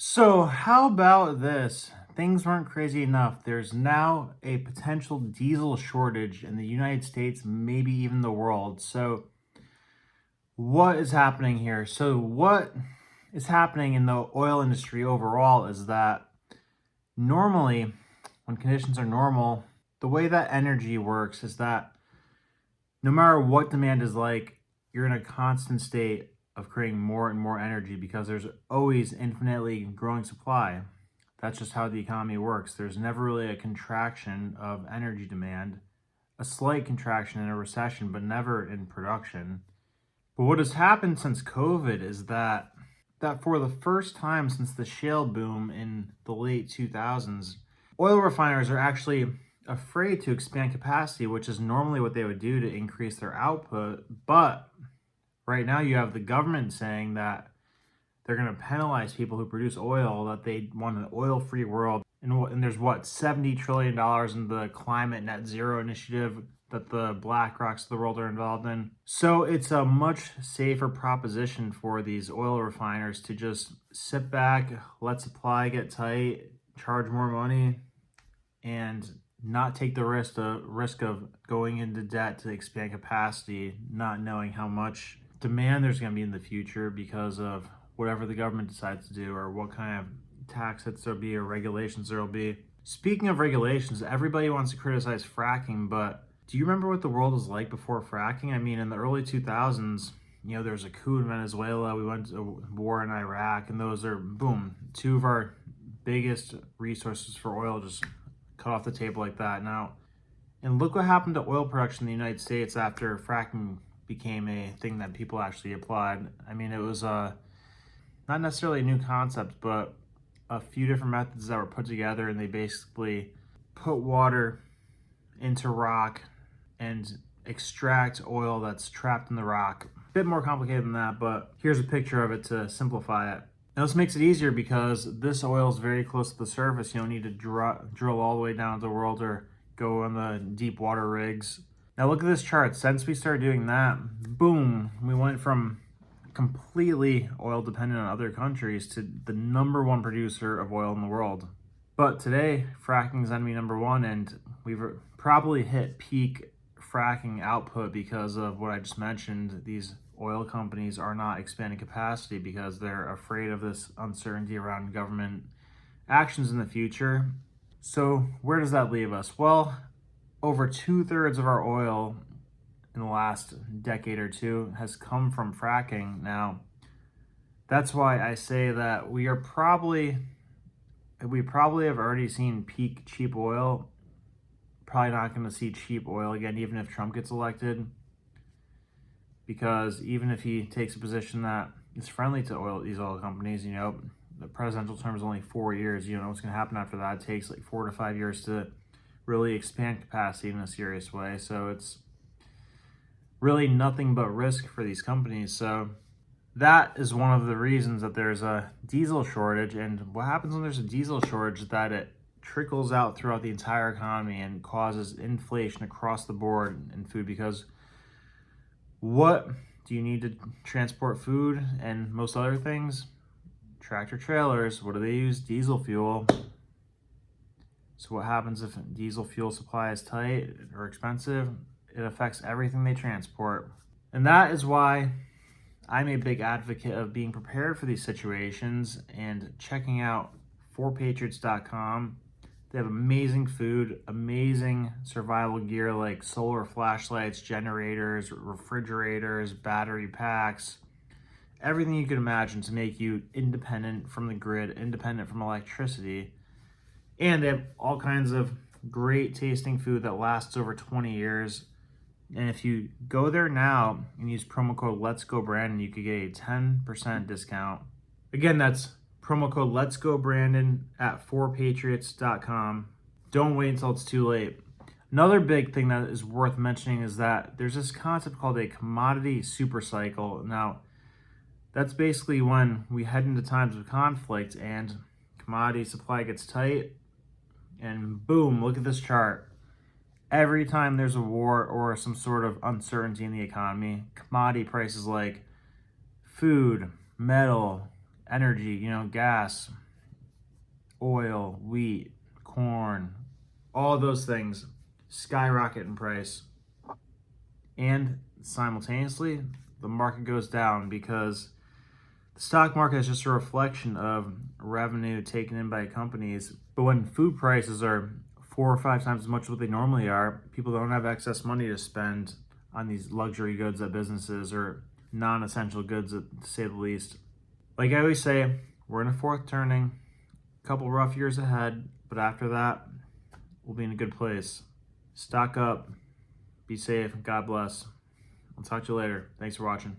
So, how about this? Things weren't crazy enough. There's now a potential diesel shortage in the United States, maybe even the world. So, what is happening here? What is happening in the oil industry overall is that normally, when conditions are normal, the way that energy works is that no matter what demand is like, you're in a constant state of creating more and more energy because there's always infinitely growing supply. That's just how the economy works. There's never really a contraction of energy demand, a slight contraction in a recession, but never in production. But what has happened since COVID is that for the first time since the shale boom in the late 2000s, oil refiners are actually afraid to expand capacity, which is normally what they would do to increase their output. But right now you have the government saying that they're going to penalize people who produce oil, that they want an oil-free world. And there's what, $70 trillion in the climate net zero initiative that the BlackRocks of the world are involved in. So it's a much safer proposition for these oil refiners to just sit back, let supply get tight, charge more money, and not take the risk of going into debt to expand capacity, not knowing how much demand there's going to be in the future because of whatever the government decides to do, or what kind of tax hits there'll be or regulations there'll be. Speaking of regulations, everybody wants to criticize fracking, but do you remember what the world was like before fracking? I mean, in the early 2000s, there was a coup in Venezuela, we went to war in Iraq, and those are, boom, two of our biggest resources for oil just cut off the table like that. Now, and look what happened to oil production in the United States after fracking became a thing that people actually applied. I mean, it was not necessarily a new concept, but a few different methods that were put together, and they basically put water into rock and extract oil that's trapped in the rock. A bit more complicated than that, but here's a picture of it to simplify it. Now, this makes it easier because this oil is very close to the surface. You don't need to drill all the way down to the world or go on the deep water rigs. Now look at this chart. Since we started doing that, boom, we went from completely oil dependent on other countries to the number one producer of oil in the world. But today, fracking is enemy number one, and we've probably hit peak fracking output because of what I just mentioned. These oil companies are not expanding capacity because they're afraid of this uncertainty around government actions in the future. So where does that leave us? Well, over 2/3 of our oil in the last decade or two has come from fracking. Now, that's why I say that we probably have already seen peak cheap oil. Probably not going to see cheap oil again, even if Trump gets elected, because even if he takes a position that is friendly to these oil companies, the presidential term is only 4 years. You don't know what's going to happen after that. It takes like 4 to 5 years to really expand capacity in a serious way. So it's really nothing but risk for these companies. So that is one of the reasons that there's a diesel shortage. And what happens when there's a diesel shortage is that it trickles out throughout the entire economy and causes inflation across the board in food, because what do you need to transport food and most other things? Tractor trailers. What do they use? Diesel fuel. So what happens if diesel fuel supply is tight or expensive? It affects everything they transport. And that is why I'm a big advocate of being prepared for these situations and checking out 4patriots.com. They have amazing food, amazing survival gear like solar flashlights, generators, refrigerators, battery packs, everything you can imagine to make you independent from the grid, independent from electricity. And they have all kinds of great tasting food that lasts over 20 years. And if you go there now and use promo code Let's Go Brandon, you could get a 10% discount. Again, that's promo code Let's Go Brandon at 4patriots.com. Don't wait until it's too late. Another big thing that is worth mentioning is that there's this concept called a commodity supercycle. Now, that's basically when we head into times of conflict and commodity supply gets tight, and boom, look at this chart. Every time there's a war or some sort of uncertainty in the economy, commodity prices like food, metal, energy, gas, oil, wheat, corn, all those things skyrocket in price. And simultaneously, the market goes down because the stock market is just a reflection of revenue taken in by companies. But when food prices are 4 or 5 times as much as what they normally are, people don't have excess money to spend on these luxury goods at businesses or non-essential goods, to say the least. Like I always say, we're in a fourth turning, a couple rough years ahead, but after that, we'll be in a good place. Stock up, be safe, and God bless. I'll talk to you later. Thanks for watching.